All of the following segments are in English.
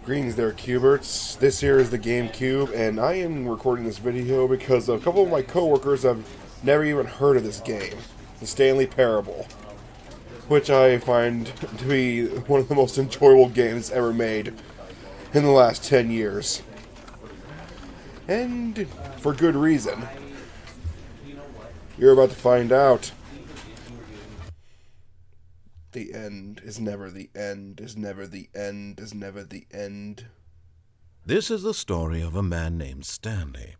Greetings there, Cuberts. This here is the GameCube, and I am recording this video because a couple of my coworkers have never even heard of this game, the Stanley Parable, which I find to be one of the most enjoyable games ever made in the last 10 years. And for good reason. You're about to find out. The end is never the end, is never the end, is never the end. This is the story of a man named Stanley.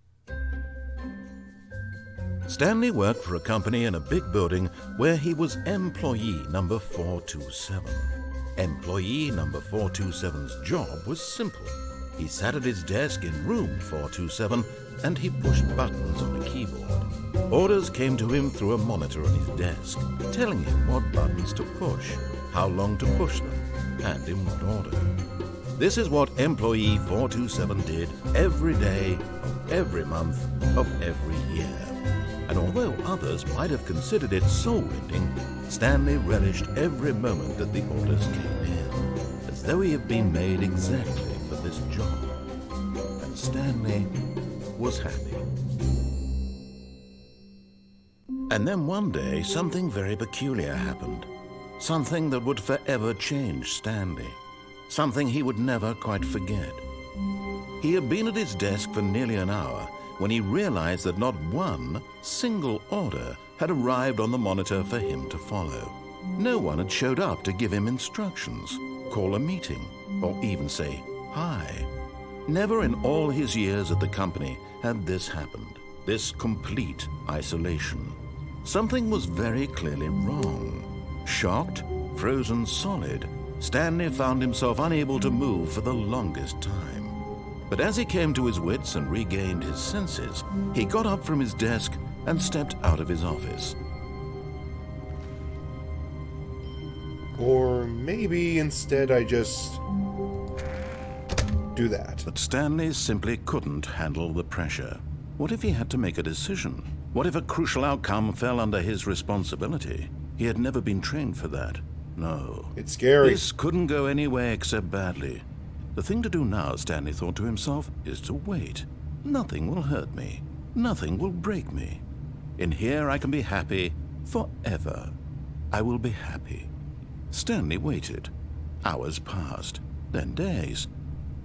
Stanley worked for a company in a big building where he was employee number 427. Employee number 427's job was simple. He sat at his desk in room 427 and he pushed buttons on a keyboard. Orders came to him through a monitor on his desk, telling him what buttons to push, how long to push them, and in what order. This is what employee 427 did every day of every month of every year. And although others might have considered it soul-rending, Stanley relished every moment that the orders came in, as though he had been made exactly for this job. And Stanley was happy. And then one day, something very peculiar happened. Something that would forever change Stanley. Something he would never quite forget. He had been at his desk for nearly an hour when he realized that not one single order had arrived on the monitor for him to follow. No one had showed up to give him instructions, call a meeting, or even say hi. Never in all his years at the company had this happened, this complete isolation. Something was very clearly wrong. Shocked, frozen solid, Stanley found himself unable to move for the longest time. But as he came to his wits and regained his senses, he got up from his desk and stepped out of his office. Or maybe instead I just do that. But Stanley simply couldn't handle the pressure. What if he had to make a decision? What if a crucial outcome fell under his responsibility? He had never been trained for that. No. It's scary. This couldn't go any way except badly. The thing to do now, Stanley thought to himself, is to wait. Nothing will hurt me. Nothing will break me. In here I can be happy forever. I will be happy. Stanley waited. Hours passed, then days.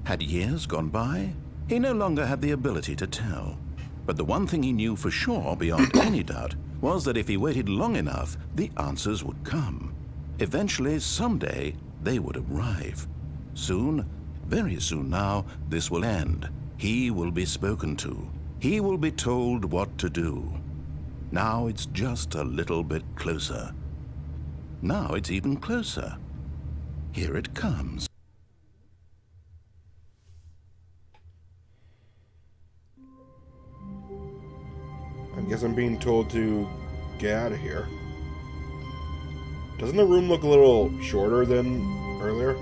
Had years gone by? He no longer had the ability to tell. But the one thing he knew for sure, beyond any doubt, was that if he waited long enough, the answers would come. Eventually, someday, they would arrive. Soon, very soon now, this will end. He will be spoken to. He will be told what to do. Now it's just a little bit closer. Now it's even closer. Here it comes. I guess I'm being told to get out of here. Doesn't the room look a little shorter than earlier?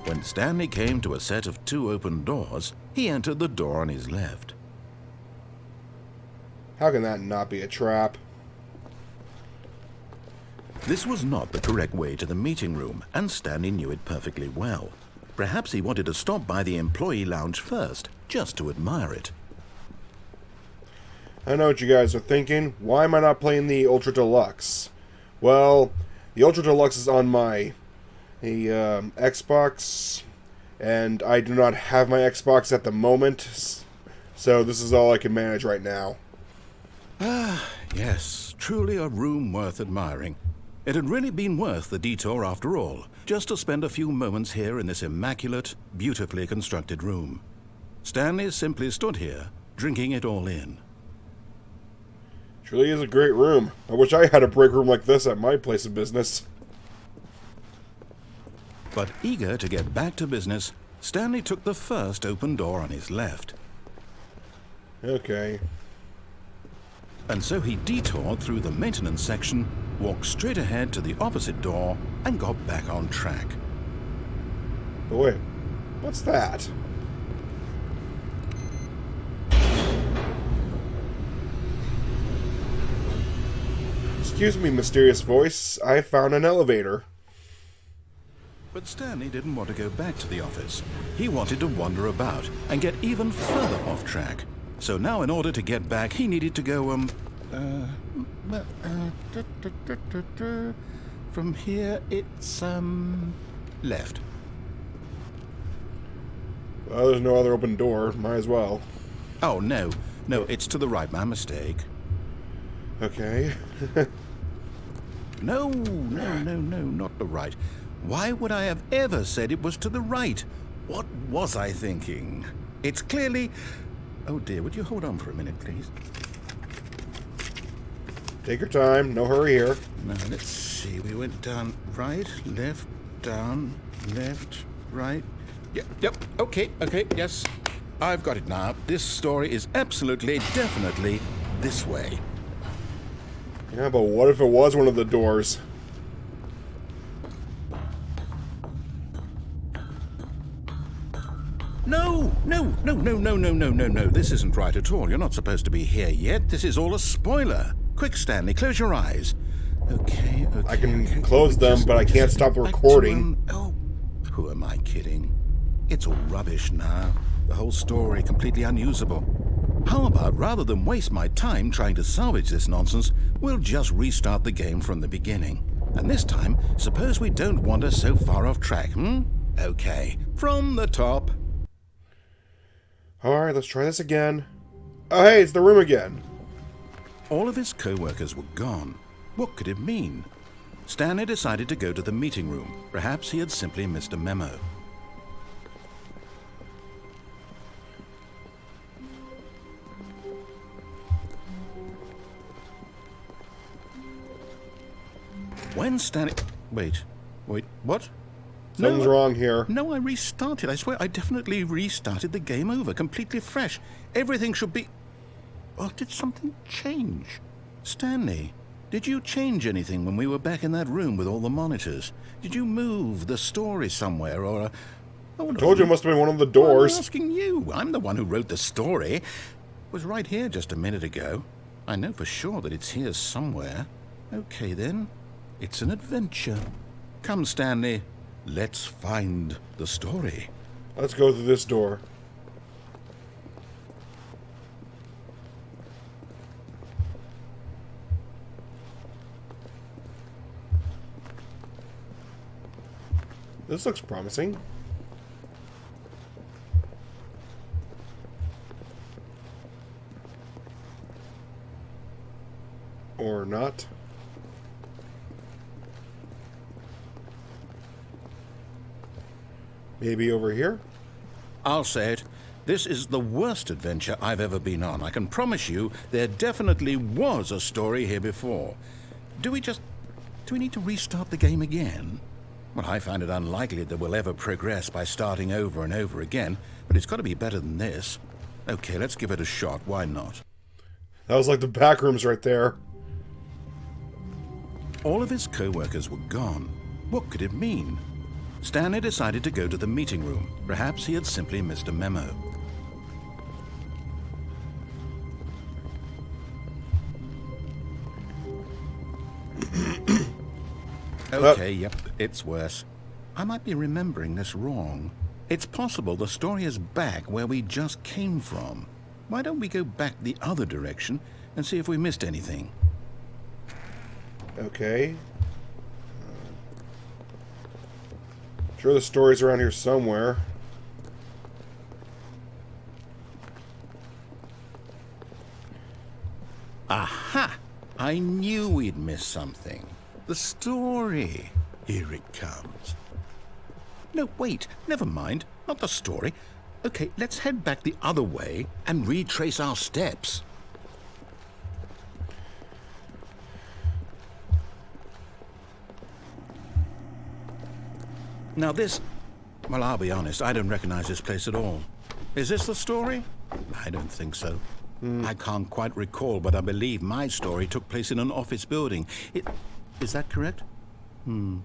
When Stanley came to a set of two open doors, he entered the door on his left. How can that not be a trap? This was not the correct way to the meeting room, and Stanley knew it perfectly well. Perhaps he wanted to stop by the employee lounge first, just to admire it. I know what you guys are thinking. Why am I not playing the Ultra Deluxe? Well, the Ultra Deluxe is on my Xbox, and I do not have my Xbox at the moment, so this is all I can manage right now. Ah, yes, truly a room worth admiring. It had really been worth the detour after all, just to spend a few moments here in this immaculate, beautifully constructed room. Stanley simply stood here, drinking it all in. Truly is a great room. I wish I had a break room like this at my place of business. But eager to get back to business, Stanley took the first open door on his left. Okay. And so he detoured through the maintenance section, walked straight ahead to the opposite door, and got back on track. But wait, what's that? Excuse me, mysterious voice. I found an elevator. But Stanley didn't want to go back to the office. He wanted to wander about and get even further off track. So now in order to get back, he needed to go, from here it's, left. Well, there's no other open door. Might as well. Oh, no, it's to the right, my mistake. Okay. No, not the right. Why would I have ever said it was to the right? What was I thinking? It's clearly... Oh dear, would you hold on for a minute, please? Take your time. No hurry here. Now, let's see. We went down right, left, down, left, right. Yep, okay, yes. I've got it now. This story is absolutely, definitely this way. Yeah, but what if it was one of the doors? No. This isn't right at all. You're not supposed to be here yet. This is all a spoiler. Quick, Stanley, close your eyes. Okay. I can close them, but I can't stop the recording. Who am I kidding? It's all rubbish now. The whole story completely unusable. How about, rather than waste my time trying to salvage this nonsense, we'll just restart the game from the beginning. And this time, suppose we don't wander so far off track, Okay, from the top. Alright, let's try this again. Oh, hey, it's the room again. All of his co-workers were gone. What could it mean? Stanley decided to go to the meeting room. Perhaps he had simply missed a memo. When Stanley... Wait, what? Something's wrong here. No, I restarted. I swear I definitely restarted the game over, completely fresh. Everything should be... Or did something change? Stanley, did you change anything when we were back in that room with all the monitors? Did you move the story somewhere, or... I told you it must have been one of the doors. I'm asking you. I'm the one who wrote the story. It was right here just a minute ago. I know for sure that it's here somewhere. Okay, then. It's an adventure. Come, Stanley. Let's find the story. Let's go through this door. This looks promising. Or not. Maybe over here? I'll say it. This is the worst adventure I've ever been on. I can promise you there definitely was a story here before. Do we need to restart the game again? Well, I find it unlikely that we'll ever progress by starting over and over again, but it's got to be better than this. Okay, let's give it a shot. Why not? That was like the back rooms right there. All of his co-workers were gone. What could it mean? Stanley decided to go to the meeting room. Perhaps he had simply missed a memo. Okay, yep, it's worse. I might be remembering this wrong. It's possible the story is back where we just came from. Why don't we go back the other direction and see if we missed anything? Okay. Sure, the story's around here somewhere. Aha! I knew we'd missed something. The story. Here it comes. No, wait. Never mind. Not the story. Okay, let's head back the other way and retrace our steps. Now this... Well, I'll be honest, I don't recognize this place at all. Is this the story? I don't think so. I can't quite recall, but I believe my story took place in an office building. Is that correct? Do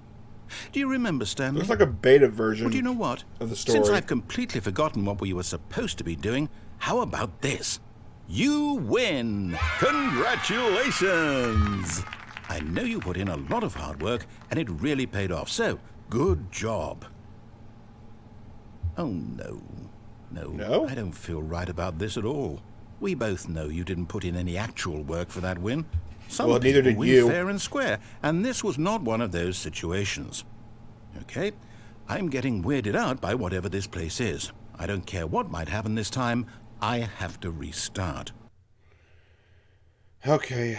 you remember, Stanley? Looks like a beta version. Well, do you know what? Of the story. Since I've completely forgotten what we were supposed to be doing, how about this? You win! Congratulations! I know you put in a lot of hard work, and it really paid off. So, good job. Oh, no. No? I don't feel right about this at all. We both know you didn't put in any actual work for that win. Some Well, neither people did win you. fair and square, and this was not one of those situations. Okay? I'm getting weirded out by whatever this place is. I don't care what might happen this time. I have to restart. Okay.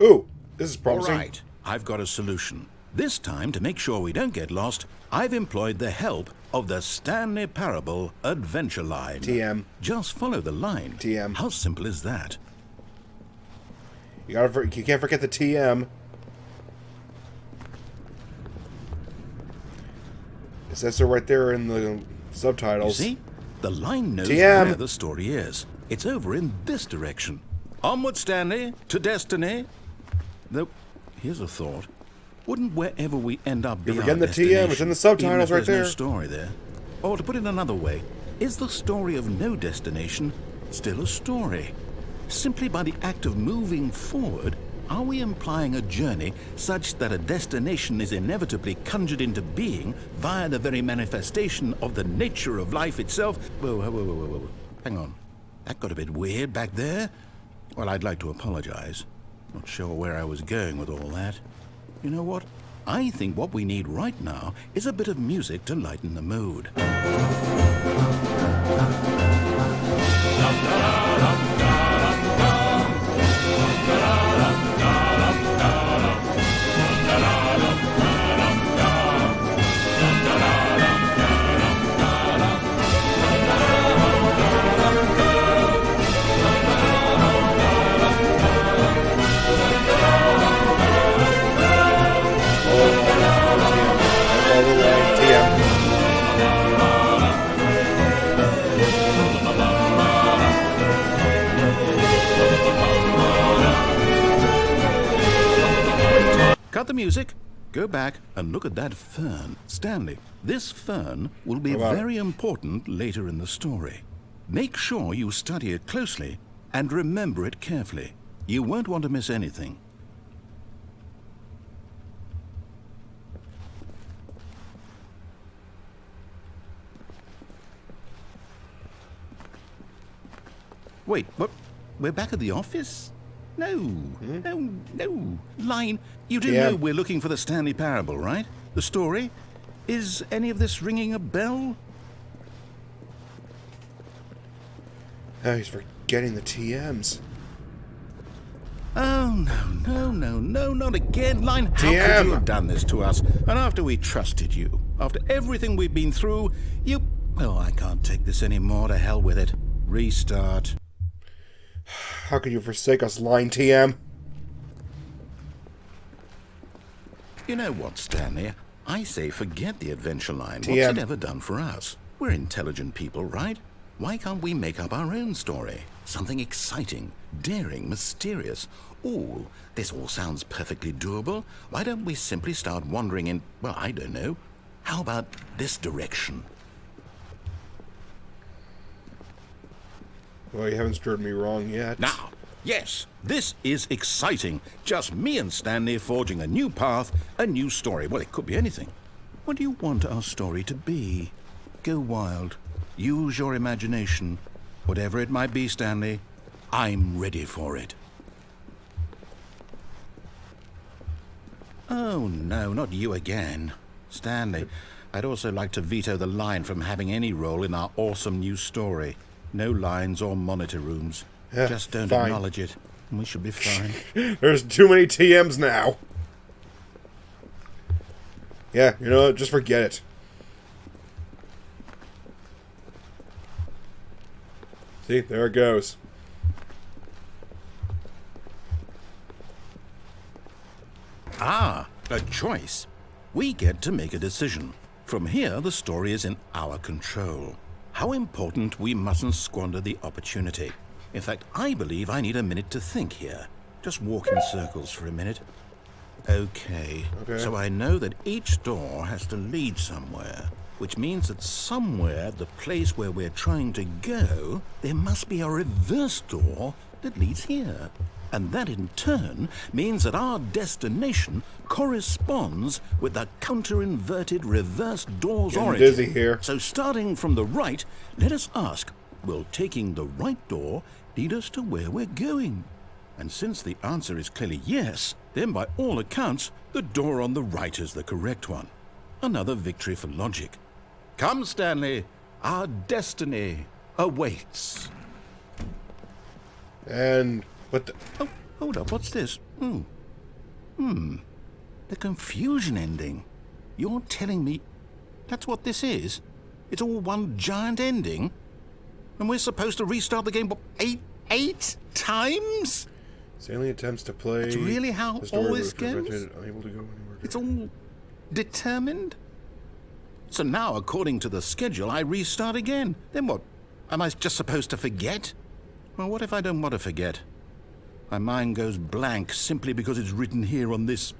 Ooh, this is All promising. right, I've got a solution. This time, to make sure we don't get lost, I've employed the help of the Stanley Parable Adventure Line. TM. Just follow the line. TM. How simple is that? You can't forget the TM. It says so right there in the You subtitles. see? The line knows TM. where the story is. It's over in this direction. Onward, Stanley, to destiny. Though, here's a thought. Wouldn't wherever we end up be You're our forgetting the TM. It's in the destination, subtitles even if right there's there. No story there? Or to put it another way, is the story of no destination still a story? Simply by the act of moving forward, are we implying a journey such that a destination is inevitably conjured into being via the very manifestation of the nature of life itself? Whoa. Hang on. That got a bit weird back there. Well, I'd like to apologize. Not sure where I was going with all that. You know what? I think what we need right now is a bit of music to lighten the mood. Cut the music, go back and look at that fern. Stanley, this fern will be very important later in the story. Make sure you study it closely and remember it carefully. You won't want to miss anything. Wait, what? We're back at the office? No. Line, you do know we're looking for the Stanley Parable, right? The story? Is any of this ringing a bell? Oh, he's forgetting the TMs. Oh, no, not again. Line, how could TM. you have done this to us? And after we trusted you, after everything we've been through, you... Oh, I can't take this anymore. To hell with it. Restart. How could you forsake us, Line TM? You know what, Stanley? I say forget the adventure line. TM. What's it ever done for us? We're intelligent people, right? Why can't we make up our own story? Something exciting, daring, mysterious. Ooh, this all sounds perfectly doable. Why don't we simply start wandering in, well, I don't know. How about this direction? Well, you haven't stirred me wrong yet. Now, yes, this is exciting. Just me and Stanley forging a new path, a new story. Well, it could be anything. What do you want our story to be? Go wild. Use your imagination. Whatever it might be, Stanley, I'm ready for it. Oh, no, not you again. Stanley, I'd also like to veto the line from having any role in our awesome new story. No lines or monitor rooms. Just don't acknowledge it. We should be fine. There's too many TMs now. Yeah, you know what? Just forget it. See, there it goes. Ah, a choice. We get to make a decision. From here, the story is in our control. How important we mustn't squander the opportunity. In fact, I believe I need a minute to think here. Just walk in circles for a minute. Okay. So I know that each door has to lead somewhere, which means that somewhere, the place where we're trying to go, there must be a reverse door that leads here. And that in turn means that our destination corresponds with the counter-inverted reverse door's Getting origin. dizzy here. So starting from the right, let us ask, will taking the right door lead us to where we're going? And since the answer is clearly yes, then by all accounts, the door on the right is the correct one. Another victory for logic. Come, Stanley, our destiny awaits. And what the... Oh, hold up, what's this? The confusion ending. You're telling me that's what this is? It's all one giant ending? And we're supposed to restart the game, what, eight times? Stanley attempts to play... That's really how all this goes? Unable to go anywhere. It's all determined? So now, according to the schedule, I restart again. Then what? Am I just supposed to forget? Well, what if I don't want to forget? My mind goes blank simply because it's written here on this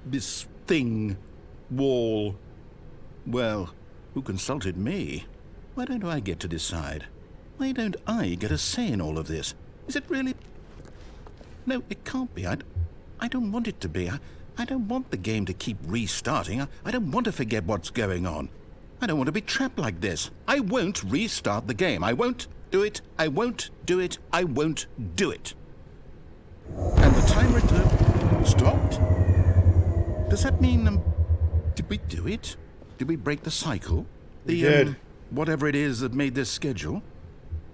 thing, wall. Well, who consulted me? Why don't I get to decide? Why don't I get a say in all of this? Is it really... No, it can't be. I don't want it to be. I don't want the game to keep restarting. I don't want to forget what's going on. I don't want to be trapped like this. I won't restart the game. I won't do it. I won't do it. I won't do it. And the timer stopped? Does that mean, did we do it? Did we break the cycle? We did. Whatever it is that made this schedule?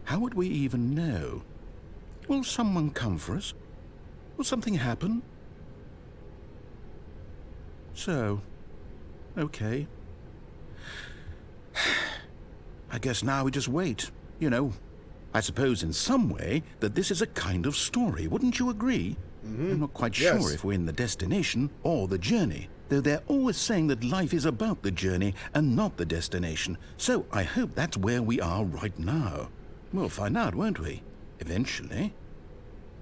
How would we even know? Will someone come for us? Will something happen? So, okay. I guess now we just wait. You know, I suppose in some way that this is a kind of story. Wouldn't you agree? I'm not quite sure if we're in the destination or the journey, though they're always saying that life is about the journey and not the destination. So I hope that's where we are right now. We'll find out, won't we? Eventually.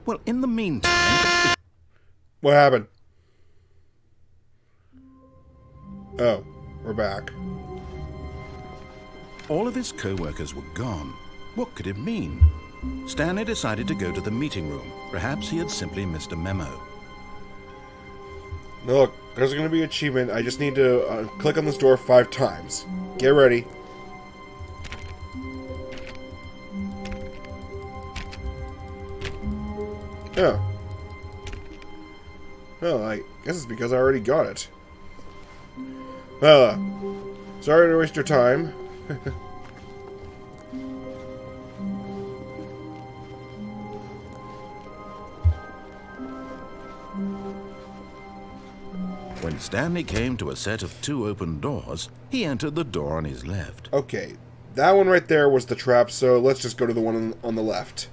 Well, in the meantime... What happened? Oh, we're back. All of his co-workers were gone. What could it mean? Stanley decided to go to the meeting room. Perhaps he had simply missed a memo. Now look, there's going to be an achievement. I just need to click on this door 5 times. Get ready. Oh. Well, I guess it's because I already got it. Well, sorry to waste your time. When Stanley came to a set of 2 open doors, he entered the door on his left. Okay, that one right there was the trap, so let's just go to the one on the left.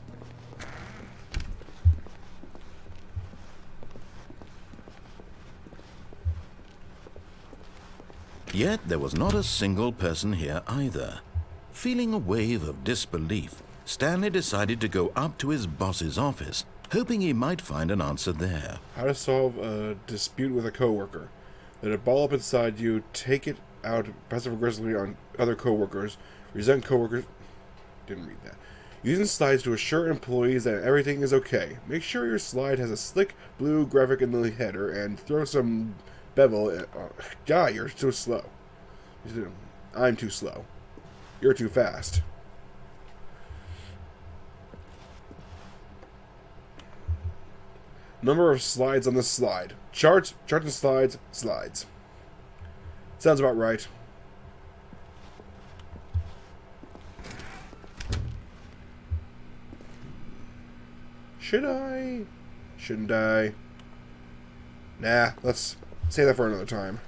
Yet there was not a single person here either. Feeling a wave of disbelief, Stanley decided to go up to his boss's office, hoping he might find an answer there. How to solve a dispute with a coworker. Let it ball up inside you, take it out passive-aggressively on other coworkers, resent coworkers... Didn't read that. Using slides to assure employees that everything is okay. Make sure your slide has a slick blue graphic in the header and throw some bevel in... Oh, God, you're too slow. I'm too slow. You're too fast. Number of slides on the slide. Charts and slides, slides. Sounds about right. Should I? Shouldn't I? Nah, let's save that for another time.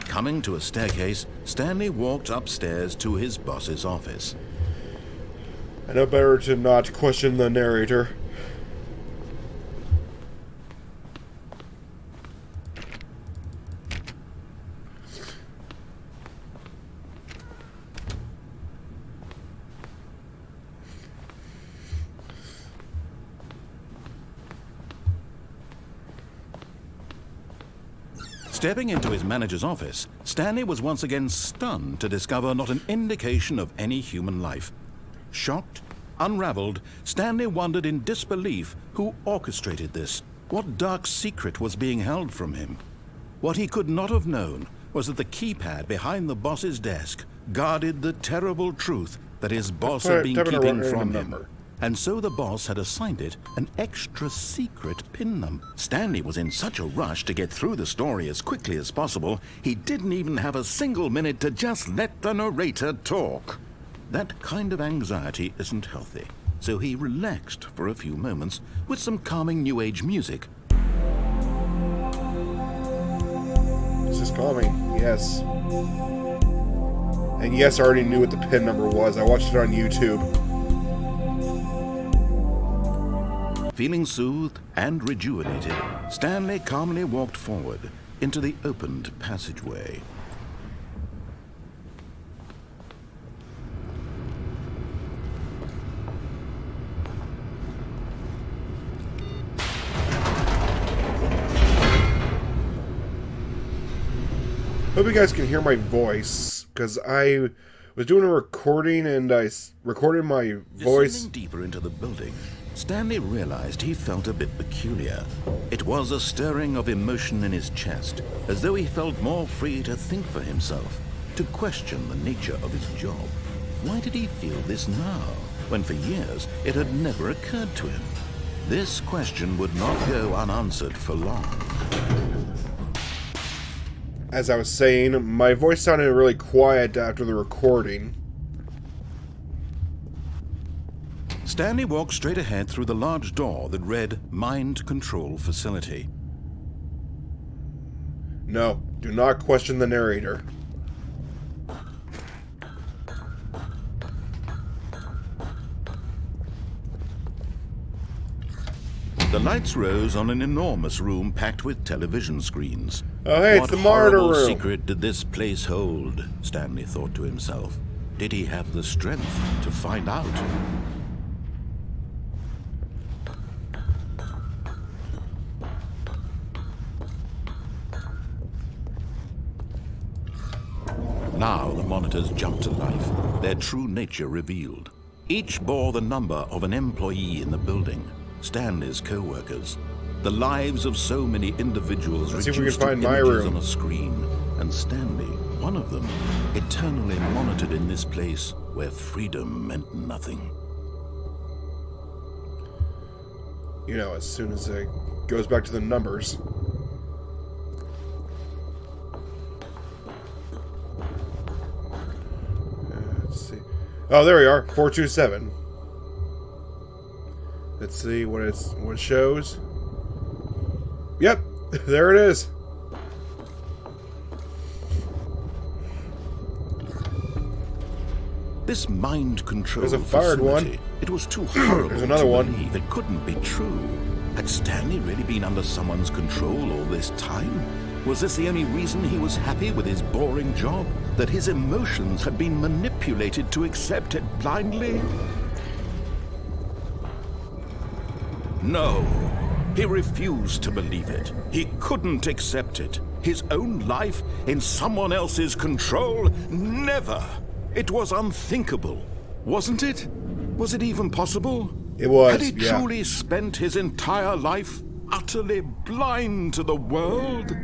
Coming to a staircase, Stanley walked upstairs to his boss's office. I know better to not question the narrator. Stepping into his manager's office, Stanley was once again stunned to discover not an indication of any human life. Shocked, Unraveled, Stanley wondered in disbelief who orchestrated this, what dark secret was being held from him. What he could not have known was that the keypad behind the boss's desk guarded the terrible truth that his boss had been keeping from him. And so the boss had assigned it an extra secret PIN number. Stanley was in such a rush to get through the story as quickly as possible, he didn't even have a single minute to just let the narrator talk. That kind of anxiety isn't healthy, so he relaxed for a few moments with some calming New Age music. This is calming, yes. And yes, I already knew what the PIN number was. I watched it on YouTube. Feeling soothed and rejuvenated, Stanley calmly walked forward into the opened passageway. Hope you guys can hear my voice, because I was doing a recording and I recorded my voice. Descending deeper into the building, Stanley realized he felt a bit peculiar. It was a stirring of emotion in his chest, as though he felt more free to think for himself, to question the nature of his job. Why did he feel this now, when for years it had never occurred to him? This question would not go unanswered for long. As I was saying, my voice sounded really quiet after the recording. Stanley walked straight ahead through the large door that read Mind Control Facility. No, do not question the narrator. The lights rose on an enormous room packed with television screens. Oh hey, it's the monitor room. What horrible secret did this place hold? Stanley thought to himself. Did he have the strength to find out? Now the monitors jumped to life, their true nature revealed. Each bore the number of an employee in the building, Stanley's co-workers. The lives of so many individuals reduced to images on a screen, and Stanley, one of them, eternally monitored in this place where freedom meant nothing. You know, as soon as it goes back to the numbers. Let's see. Oh, there we are. 427. Let's see what it shows. Yep, there it is. This mind control There's a fired facility, one. It was too horrible There's another to one. believe. It couldn't be true. Had Stanley really been under someone's control all this time? Was this the only reason he was happy with his boring job? That his emotions had been manipulated to accept it blindly? No. He refused to believe it. He couldn't accept it. His own life in someone else's control? Never! It was unthinkable, wasn't it? Was it even possible? It was, Had he yeah. truly spent his entire life utterly blind to the world?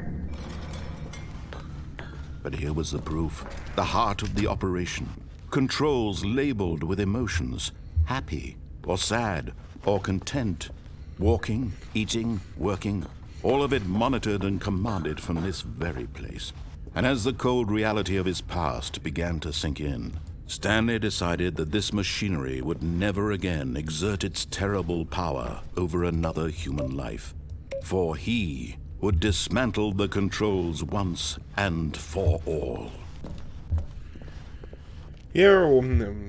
But here was the proof. The heart of the operation. Controls labeled with emotions. Happy, or sad, or content. Walking, eating, working, all of it monitored and commanded from this very place. And as the cold reality of his past began to sink in, Stanley decided that this machinery would never again exert its terrible power over another human life. For he would dismantle the controls once and for all. You ever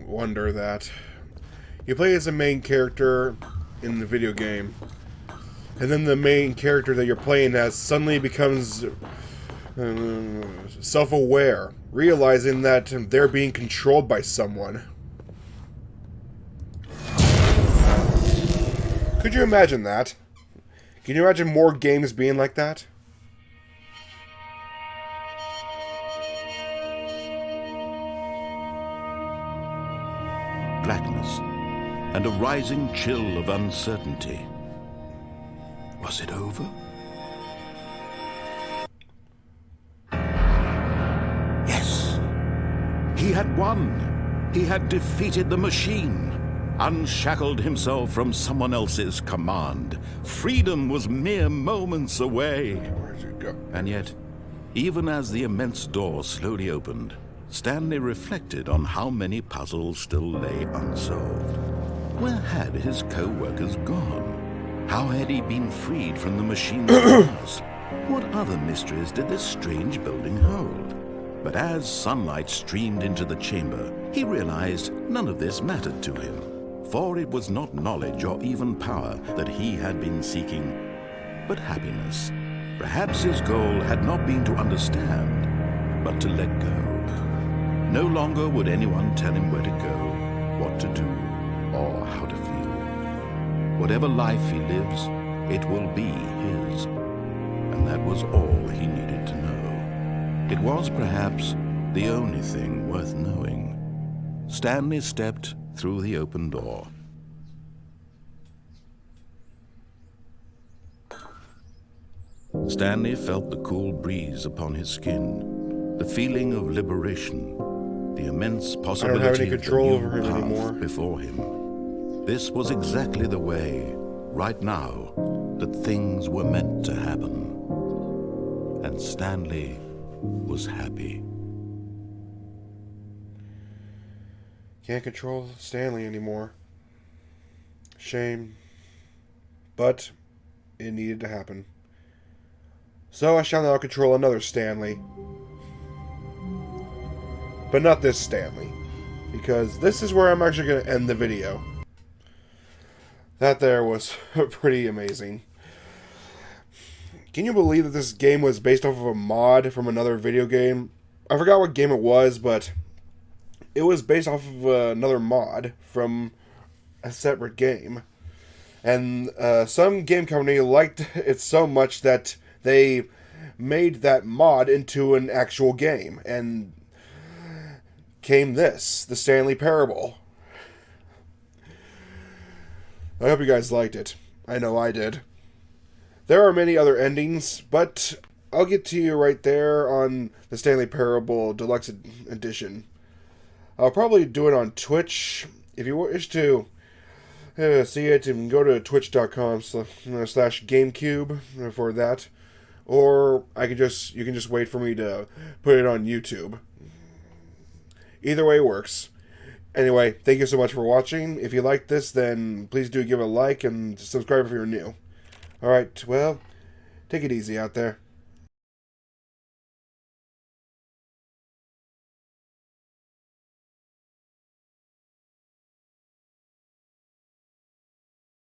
wonder that? You play as a main character in the video game, and then the main character that you're playing as suddenly becomes self-aware, realizing that they're being controlled by someone. Could you imagine that? Can you imagine more games being like that? Blackness, and a rising chill of uncertainty. Was it over? Yes! He had won! He had defeated the machine! Unshackled himself from someone else's command. Freedom was mere moments away. Where'd you go? And yet, even as the immense door slowly opened, Stanley reflected on how many puzzles still lay unsolved. Where had his co-workers gone? How had he been freed from the machine's grasp? What other mysteries did this strange building hold? But as sunlight streamed into the chamber, he realized none of this mattered to him. For it was not knowledge or even power that he had been seeking, but happiness. Perhaps his goal had not been to understand, but to let go. No longer would anyone tell him where to go, what to do, or how to feel. Whatever life he lives, it will be his. And that was all he needed to know. It was perhaps the only thing worth knowing. Stanley stepped through the open door. Stanley felt the cool breeze upon his skin, the feeling of liberation, the immense possibility I don't have any of control the new over him path anymore. before him. This was exactly the way, right now, that things were meant to happen. And Stanley was happy. Can't control Stanley anymore. Shame. But it needed to happen. So I shall now control another Stanley. But not this Stanley. Because this is where I'm actually going to end the video. That there was pretty amazing. Can you believe that this game was based off of a mod from another video game? I forgot what game it was, but it was based off of another mod from a separate game. And some game company liked it so much that they made that mod into an actual game. And came this, the Stanley Parable. I hope you guys liked it. I know I did. There are many other endings, but I'll get to you right there on the Stanley Parable Deluxe Edition. I'll probably do it on Twitch. If you wish to see it, you can go to twitch.com/GameCube for that. Or you can just wait for me to put it on YouTube. Either way works. Anyway, thank you so much for watching. If you liked this, then please do give it a like and subscribe if you're new. Alright, well, take it easy out there.